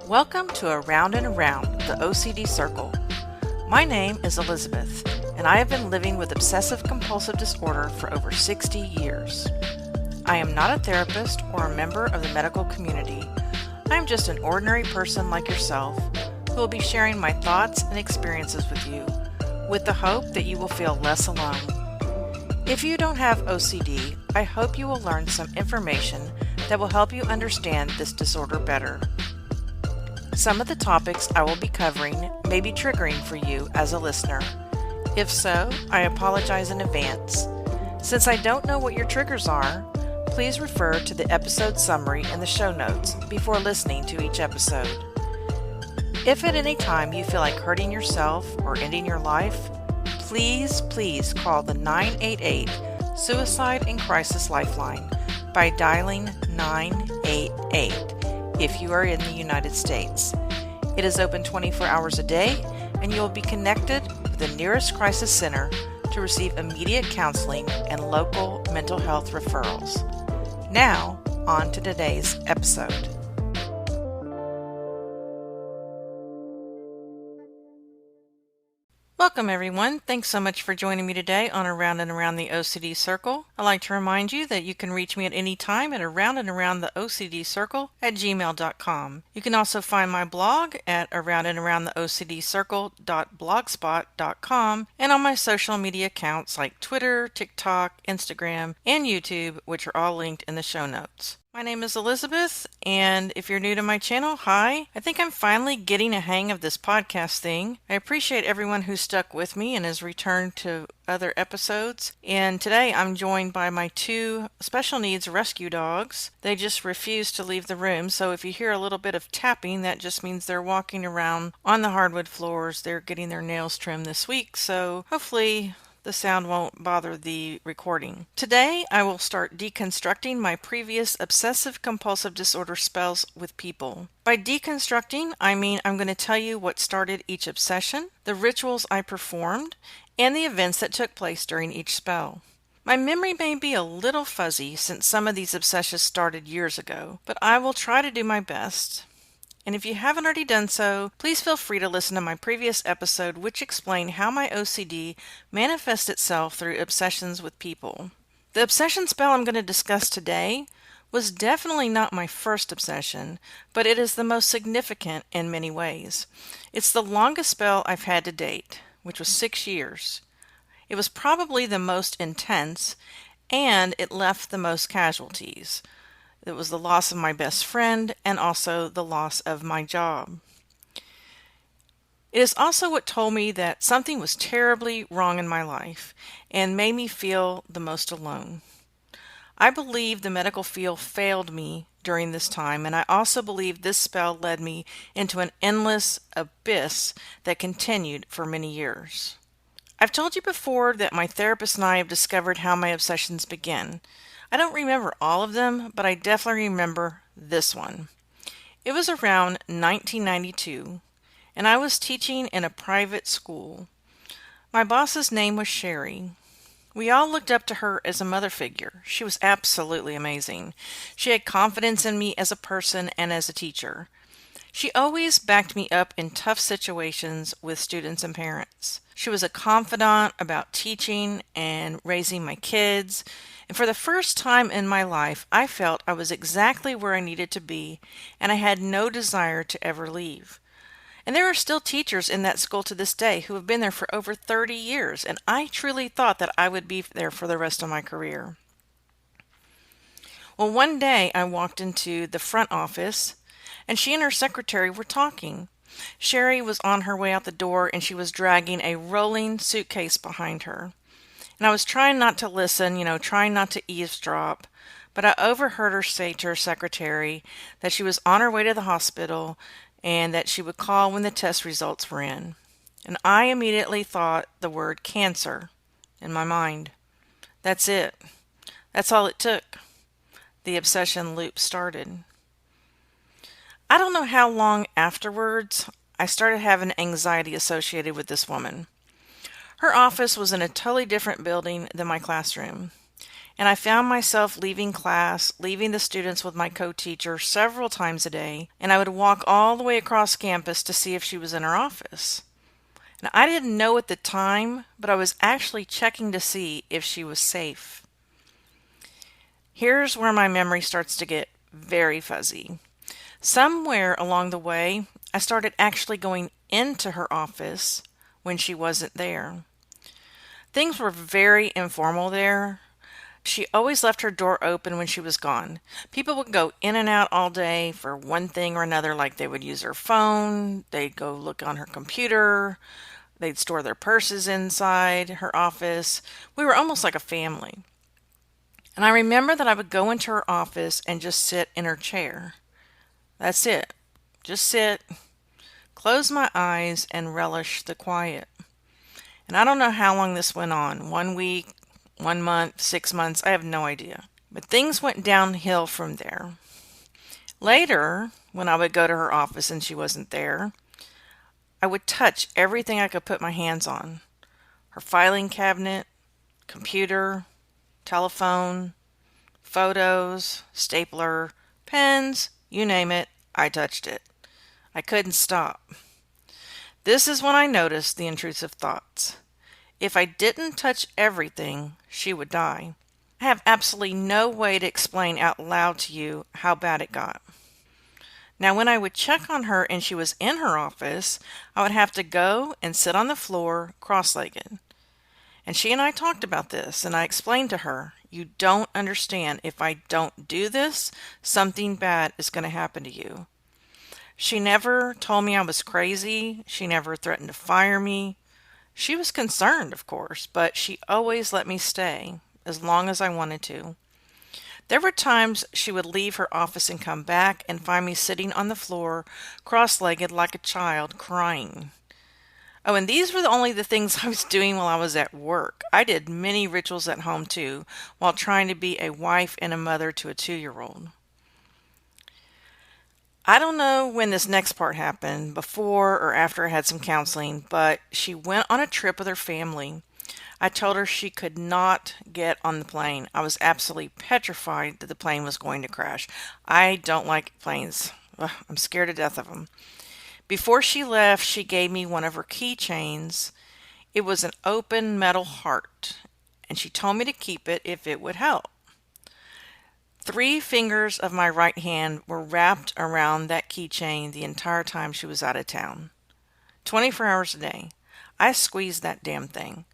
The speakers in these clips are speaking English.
Welcome to Around and Around, the OCD Circle. My name is Elizabeth, and I have been living with obsessive-compulsive disorder for over 60 years. I am not a therapist or a member of the medical community. I am just an ordinary person like yourself who will be sharing my thoughts and experiences with you, with the hope that you will feel less alone. If you don't have OCD, I hope you will learn some information that will help you understand this disorder better. Some of the topics I will be covering may be triggering for you as a listener. If so, I apologize in advance. Since I don't know what your triggers are, please refer to the episode summary in the show notes before listening to each episode. If at any time you feel like hurting yourself or ending your life, please call the 988 Suicide and Crisis Lifeline by dialing 988 if you are in the United States. It is open 24 hours a day, and you will be connected with the nearest crisis center to receive immediate counseling and local mental health referrals. Now, on to today's episode. Welcome everyone. Thanks so much for joining me today on Around and Around the OCD Circle. I'd like to remind you that you can reach me at any time at aroundandaroundtheocdcircle@gmail.com. You can also find my blog at aroundandaroundtheocdcircle.blogspot.com and on my social media accounts like Twitter, TikTok, Instagram, and YouTube, which are all linked in the show notes. My name is Elizabeth, and if you're new to my channel, hi. I think I'm finally getting a hang of this podcast thing. I appreciate everyone who stuck with me and has returned to other episodes. And today I'm joined by my two special needs rescue dogs. They just refuse to leave the room, so if you hear a little bit of tapping, that just means they're walking around on the hardwood floors. They're getting their nails trimmed this week, so hopefully the sound won't bother the recording. Today, I will start deconstructing my previous obsessive-compulsive disorder spells with people. By deconstructing, I mean I'm going to tell you what started each obsession, the rituals I performed, and the events that took place during each spell. My memory may be a little fuzzy since some of these obsessions started years ago, but I will try to do my best. And if you haven't already done so, please feel free to listen to my previous episode which explained how my OCD manifests itself through obsessions with people. The obsession spell I'm going to discuss today was definitely not my first obsession, but it is the most significant in many ways. It's the longest spell I've had to date, which was 6 years. It was probably the most intense, and it left the most casualties. It was the loss of my best friend and also the loss of my job. It is also what told me that something was terribly wrong in my life and made me feel the most alone. I believe the medical field failed me during this time, and I also believe this spell led me into an endless abyss that continued for many years. I've told you before that my therapist and I have discovered how my obsessions begin. I don't remember all of them, but I definitely remember this one. It was around 1992, and I was teaching in a private school. My boss's name was Sherry. We all looked up to her as a mother figure. She was absolutely amazing. She had confidence in me as a person and as a teacher. She always backed me up in tough situations with students and parents. She was a confidant about teaching and raising my kids. And for the first time in my life, I felt I was exactly where I needed to be, and I had no desire to ever leave. And there are still teachers in that school to this day who have been there for over 30 years, and I truly thought that I would be there for the rest of my career. Well, one day I walked into the front office, and she and her secretary were talking. Sherry was on her way out the door, and she was dragging a rolling suitcase behind her. And I was trying not to listen, trying not to eavesdrop, but I overheard her say to her secretary that she was on her way to the hospital and that she would call when the test results were in. And I immediately thought the word cancer in my mind. That's it. That's all it took. The obsession loop started. I don't know how long afterwards I started having anxiety associated with this woman. Her office was in a totally different building than my classroom. And I found myself leaving class, leaving the students with my co-teacher several times a day, and I would walk all the way across campus to see if she was in her office. Now, I didn't know at the time, but I was actually checking to see if she was safe. Here's where my memory starts to get very fuzzy. Somewhere along the way, I started actually going into her office when she wasn't there. Things were very informal there. She always left her door open when she was gone. People would go in and out all day for one thing or another, like they would use her phone, they'd go look on her computer, they'd store their purses inside her office. We were almost like a family. And I remember that I would go into her office and just sit in her chair. That's it. Just sit, close my eyes, and relish the quiet. And I don't know how long this went on. 1 week, 1 month, 6 months, I have no idea. But things went downhill from there. Later, when I would go to her office and she wasn't there, I would touch everything I could put my hands on. Her filing cabinet, computer, telephone, photos, stapler, pens, you name it, I touched it. I couldn't stop. This is when I noticed the intrusive thoughts. If I didn't touch everything, she would die. I have absolutely no way to explain out loud to you how bad it got. Now, when I would check on her and she was in her office, I would have to go and sit on the floor cross-legged. And she and I talked about this, and I explained to her, you don't understand. If I don't do this, something bad is going to happen to you. She never told me I was crazy. She never threatened to fire me. She was concerned, of course, but she always let me stay as long as I wanted to. There were times she would leave her office and come back and find me sitting on the floor, cross-legged like a child, crying. Oh, and these were only the things I was doing while I was at work. I did many rituals at home too, while trying to be a wife and a mother to a 2-year-old. I don't know when this next part happened, before or after I had some counseling, but she went on a trip with her family. I told her she could not get on the plane. I was absolutely petrified that the plane was going to crash. I don't like planes. Ugh, I'm scared to death of them. Before she left, she gave me one of her keychains. It was an open metal heart, and she told me to keep it if it would help. 3 fingers of my right hand were wrapped around that keychain the entire time she was out of town. 24 hours a day. I squeezed that damn thing.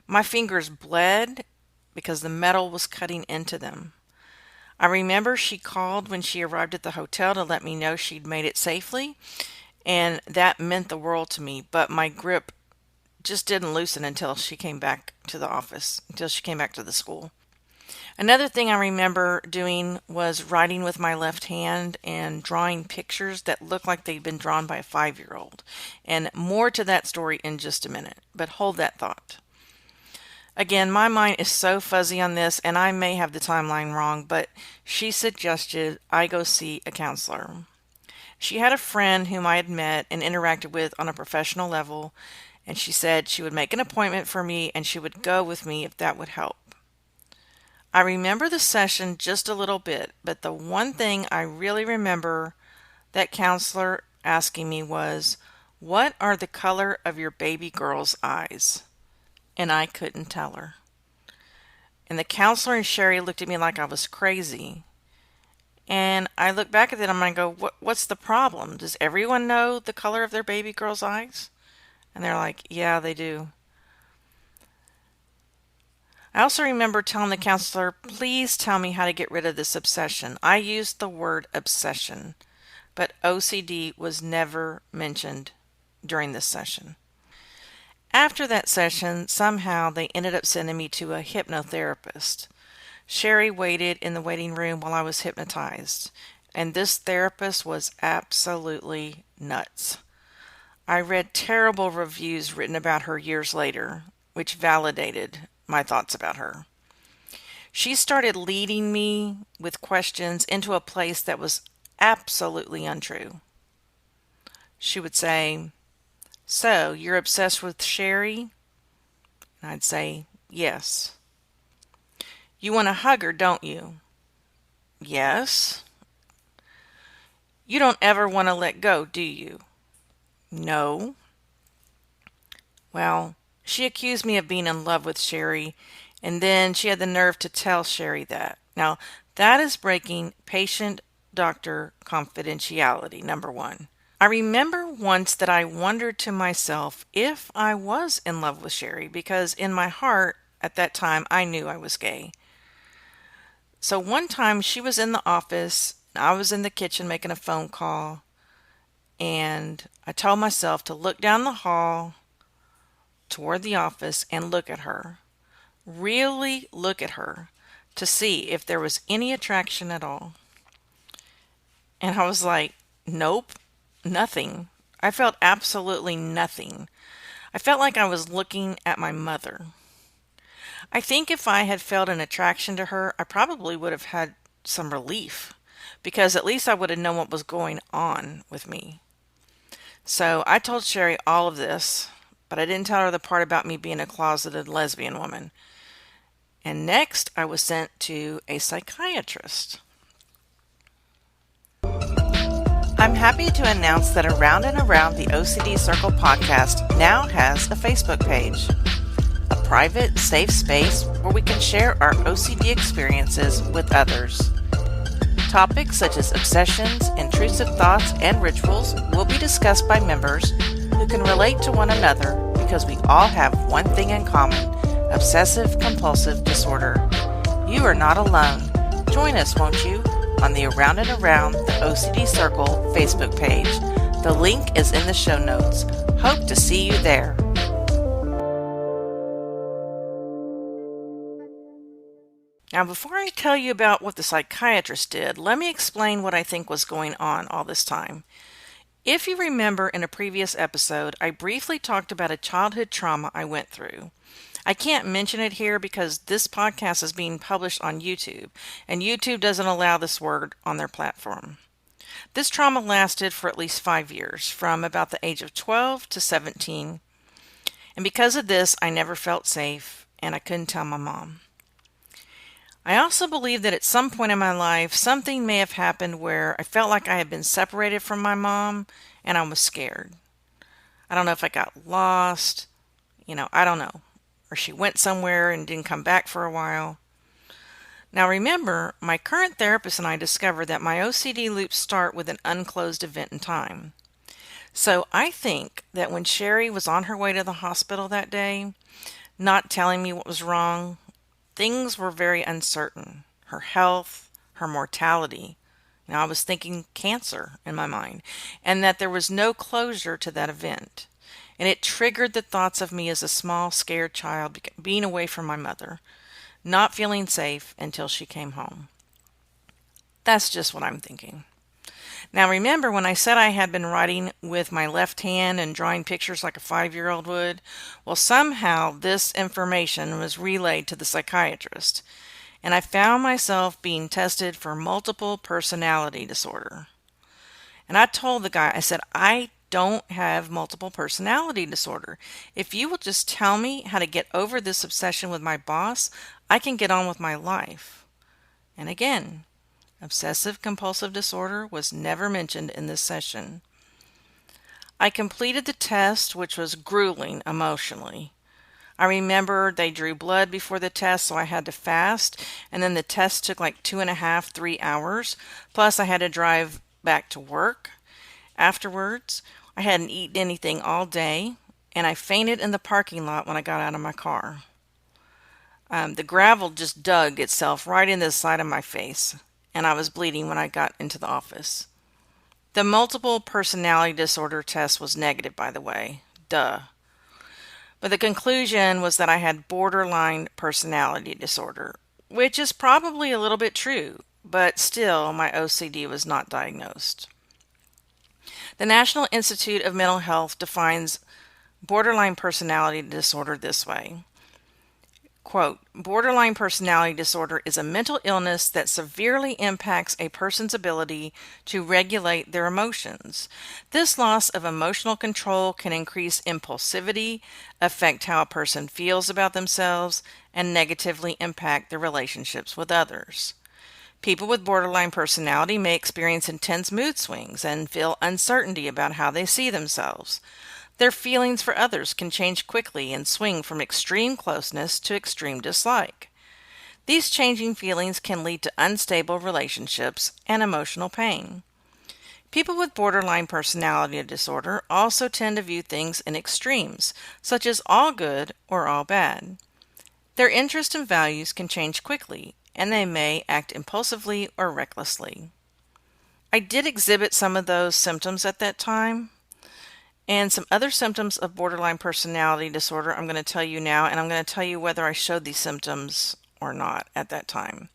My fingers bled because the metal was cutting into them. I remember she called when she arrived at the hotel to let me know she'd made it safely, and that meant the world to me, but my grip just didn't loosen until she came back to the office, until she came back to the school. Another thing I remember doing was writing with my left hand and drawing pictures that looked like they'd been drawn by a 5-year-old. And more to that story in just a minute, but hold that thought. Again, my mind is so fuzzy on this, and I may have the timeline wrong, but she suggested I go see a counselor. She had a friend whom I had met and interacted with on a professional level, and she said she would make an appointment for me and she would go with me if that would help. I remember the session just a little bit, but the one thing I really remember that counselor asking me was, "What are the color of your baby girl's eyes?" And I couldn't tell her. And the counselor and Sherry looked at me like I was crazy. And I look back at them and I go, what's the problem? Does everyone know the color of their baby girl's eyes? And they're like, yeah, they do. I also remember telling the counselor, please tell me how to get rid of this obsession. I used the word obsession, but OCD was never mentioned during this session. After that session, somehow they ended up sending me to a hypnotherapist. Sherry waited in the waiting room while I was hypnotized, and this therapist was absolutely nuts. I read terrible reviews written about her years later, which validated my thoughts about her. She started leading me with questions into a place that was absolutely untrue. She would say, "So, you're obsessed with Sherry?" And I'd say, "Yes." You want to hug her, don't you? Yes. You don't ever want to let go, do you? No. Well, she accused me of being in love with Sherry, and then she had the nerve to tell Sherry that. Now, that is breaking patient-doctor confidentiality, number one. I remember once that I wondered to myself if I was in love with Sherry because in my heart at that time I knew I was gay. So one time she was in the office, and I was in the kitchen making a phone call, and I told myself to look down the hall toward the office and look at her. Really look at her to see if there was any attraction at all. And I was like, nope, nothing. I felt absolutely nothing. I felt like I was looking at my mother. I think if I had felt an attraction to her, I probably would have had some relief because at least I would have known what was going on with me. So I told Sherry all of this, but I didn't tell her the part about me being a closeted lesbian woman. And next, I was sent to a psychiatrist. I'm happy to announce that Around and Around the OCD Circle podcast now has a Facebook page. A private, safe space where we can share our OCD experiences with others. Topics such as obsessions, intrusive thoughts, and rituals will be discussed by members who can relate to one another because we all have one thing in common: obsessive-compulsive disorder. You are not alone. Join us, won't you, on the Around and Around the OCD Circle Facebook page. The link is in the show notes. Hope to see you there. Now, before I tell you about what the psychiatrist did, let me explain what I think was going on all this time. If you remember in a previous episode, I briefly talked about a childhood trauma I went through. I can't mention it here because this podcast is being published on YouTube, and YouTube doesn't allow this word on their platform. This trauma lasted for at least 5 years, from about the age of 12 to 17. And because of this, I never felt safe, and I couldn't tell my mom. I also believe that at some point in my life, something may have happened where I felt like I had been separated from my mom, and I was scared. I don't know if I got lost, I don't know. Or she went somewhere and didn't come back for a while. Now remember, my current therapist and I discovered that my OCD loops start with an unclosed event in time. So I think that when Sherry was on her way to the hospital that day, not telling me what was wrong, things were very uncertain. Her health, her mortality. I was thinking cancer in my mind, and that there was no closure to that event. And it triggered the thoughts of me as a small, scared child being away from my mother, not feeling safe until she came home. That's just what I'm thinking. Now remember when I said I had been writing with my left hand and drawing pictures like a 5-year-old would? Well, somehow this information was relayed to the psychiatrist, and I found myself being tested for multiple personality disorder. And I told the guy, I said, I don't have multiple personality disorder. If you will just tell me how to get over this obsession with my boss, I can get on with my life. And again, obsessive-compulsive disorder was never mentioned in this session. I completed the test, which was grueling emotionally. I remember they drew blood before the test, so I had to fast, and then the test took like 2.5, 3 hours. Plus, I had to drive back to work. Afterwards, I hadn't eaten anything all day, and I fainted in the parking lot when I got out of my car. The gravel just dug itself right into the side of my face, and I was bleeding when I got into the office. The multiple personality disorder test was negative, by the way. Duh. But the conclusion was that I had borderline personality disorder, which is probably a little bit true, but still my OCD was not diagnosed. The National Institute of Mental Health defines borderline personality disorder this way. Quote, borderline personality disorder is a mental illness that severely impacts a person's ability to regulate their emotions. This loss of emotional control can increase impulsivity, affect how a person feels about themselves, and negatively impact their relationships with others. People with borderline personality may experience intense mood swings and feel uncertainty about how they see themselves. Their feelings for others can change quickly and swing from extreme closeness to extreme dislike. These changing feelings can lead to unstable relationships and emotional pain. People with borderline personality disorder also tend to view things in extremes, such as all good or all bad. Their interests and values can change quickly, and they may act impulsively or recklessly. I did exhibit some of those symptoms at that time. And some other symptoms of borderline personality disorder I'm going to tell you now, and I'm going to tell you whether I showed these symptoms or not at that time.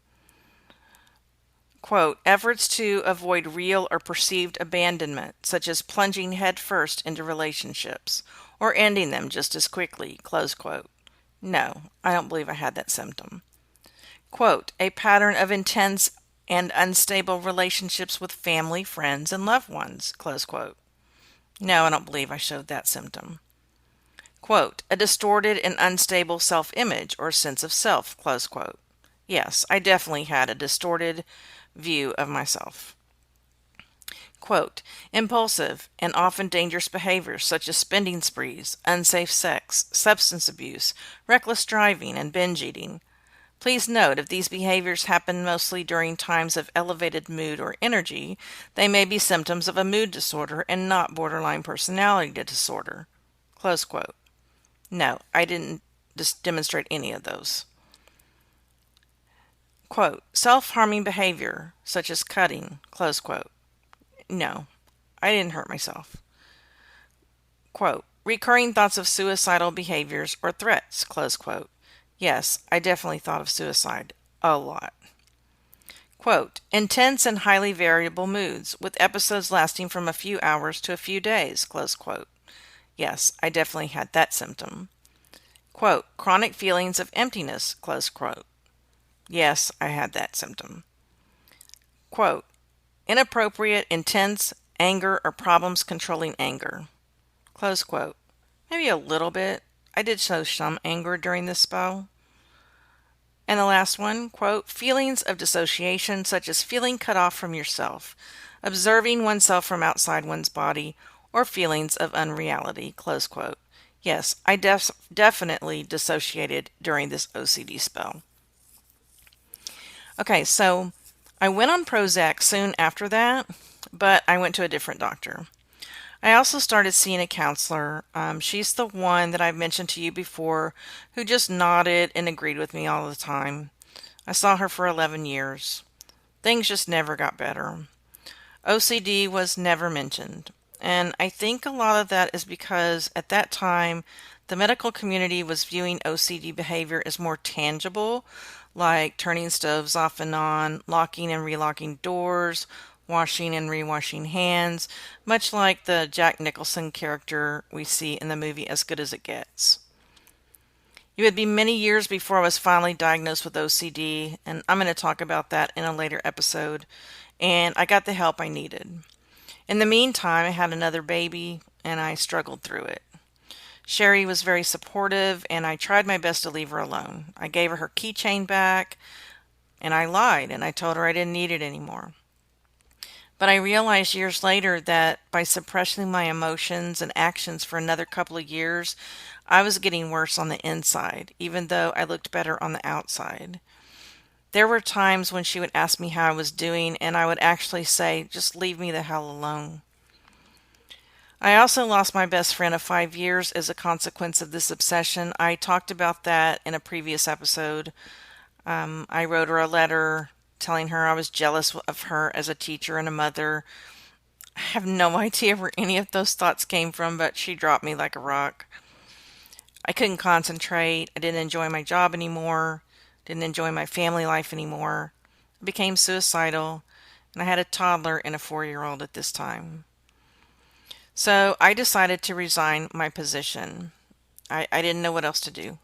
Quote, efforts to avoid real or perceived abandonment, such as plunging headfirst into relationships or ending them just as quickly, close quote. No, I don't believe I had that symptom. Quote, a pattern of intense and unstable relationships with family, friends, and loved ones, close quote. No, I don't believe I showed that symptom. Quote, a distorted and unstable self-image or sense of self, close quote. Yes, I definitely had a distorted view of myself. Quote, impulsive and often dangerous behaviors such as spending sprees, unsafe sex, substance abuse, reckless driving, and binge eating. Please note, if these behaviors happen mostly during times of elevated mood or energy, they may be symptoms of a mood disorder and not borderline personality disorder. Close quote. No, I didn't demonstrate any of those. Quote, self-harming behavior, such as cutting, close quote. No, I didn't hurt myself. Quote, recurring thoughts of suicidal behaviors or threats, close quote. Yes, I definitely thought of suicide a lot. Quote, intense and highly variable moods, with episodes lasting from a few hours to a few days, close quote. Yes, I definitely had that symptom. Quote, chronic feelings of emptiness, close quote. Yes, I had that symptom. Quote, inappropriate, intense anger or problems controlling anger, close quote. Maybe a little bit. I did show some anger during this spell. And the last one, quote, feelings of dissociation such as feeling cut off from yourself, observing oneself from outside one's body, or feelings of unreality, close quote. Yes, I definitely dissociated during this OCD spell. Okay, so I went on Prozac soon after that, but I went to a different doctor. I also started seeing a counselor. She's the one that I've mentioned to you before who just nodded and agreed with me all the time. I saw her for 11 years. Things just never got better. OCD was never mentioned. And I think a lot of that is because at that time, the medical community was viewing OCD behavior as more tangible, like turning stoves off and on, locking and relocking doors, washing and rewashing hands, much like the Jack Nicholson character we see in the movie As Good as It Gets. It would be many years before I was finally diagnosed with OCD, and I'm going to talk about that in a later episode, and I got the help I needed. In the meantime, I had another baby, and I struggled through it. Sherry was very supportive, and I tried my best to leave her alone. I gave her her keychain back, and I lied, and I told her I didn't need it anymore. But I realized years later that by suppressing my emotions and actions for another couple of years, I was getting worse on the inside, even though I looked better on the outside. There were times when she would ask me how I was doing, and I would actually say, just leave me the hell alone. I also lost my best friend of 5 years as a consequence of this obsession. I talked about that in a previous episode. I wrote her a letter telling her I was jealous of her as a teacher and a mother. I have no idea where any of those thoughts came from, but she dropped me like a rock. I couldn't concentrate. I didn't enjoy my job anymore. Didn't enjoy my family life anymore. I became suicidal, and I had a toddler and a 4-year-old at this time. So I decided to resign my position. I didn't know what else to do.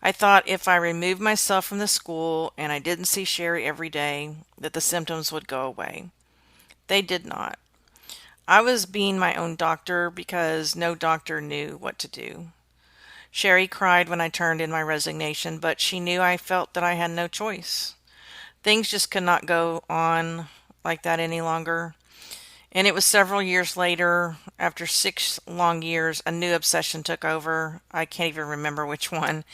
I thought if I removed myself from the school and I didn't see Sherry every day, that the symptoms would go away. They did not. I was being my own doctor because no doctor knew what to do. Sherry cried when I turned in my resignation, but she knew I felt that I had no choice. Things just could not go on like that any longer. And it was several years later, after 6 long years, a new obsession took over. I can't even remember which one,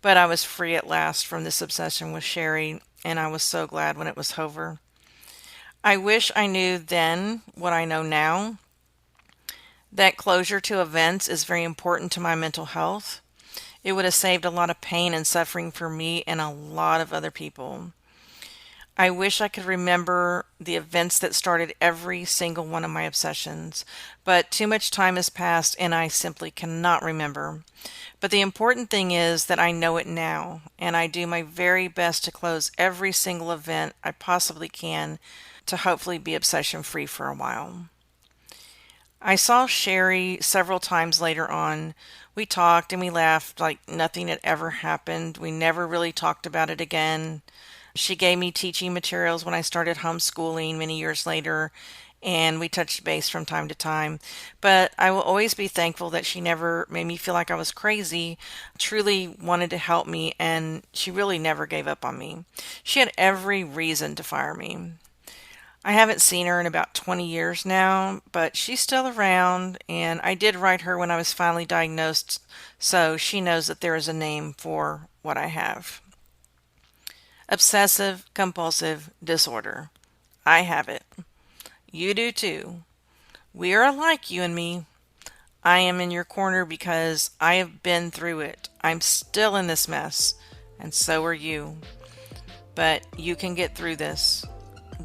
but I was free at last from this obsession with Sherry, and I was so glad when it was over. I wish I knew then what I know now, that closure to events is very important to my mental health. It would have saved a lot of pain and suffering for me and a lot of other people. I wish I could remember the events that started every single one of my obsessions, but too much time has passed and I simply cannot remember. But the important thing is that I know it now, and I do my very best to close every single event I possibly can to hopefully be obsession free for a while. I saw Sherry several times later on. We talked and we laughed like nothing had ever happened. We never really talked about it again. She gave me teaching materials when I started homeschooling many years later, and we touched base from time to time. But I will always be thankful that she never made me feel like I was crazy, truly wanted to help me, and she really never gave up on me. She had every reason to fire me. I haven't seen her in about 20 years now, but she's still around, and I did write her when I was finally diagnosed, so she knows that there is a name for what I have. Obsessive-compulsive disorder. I have it. You do too. We are alike, you and me. I am in your corner because I have been through it. I'm still in this mess, and so are you. But you can get through this.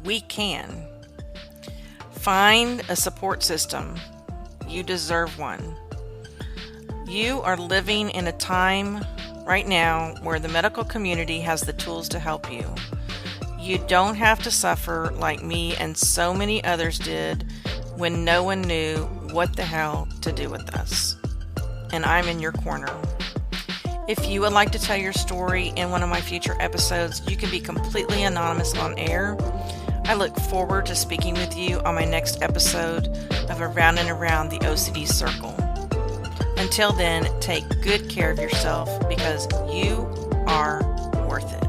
We can. Find a support system. You deserve one. You are living in a time right now where the medical community has the tools to help you. You don't have to suffer like me and so many others did when no one knew what the hell to do with us. And I'm in your corner. If you would like to tell your story in one of my future episodes, you can be completely anonymous on air. I look forward to speaking with you on my next episode of Around and Around the OCD Circle. Until then, take good care of yourself because you are worth it.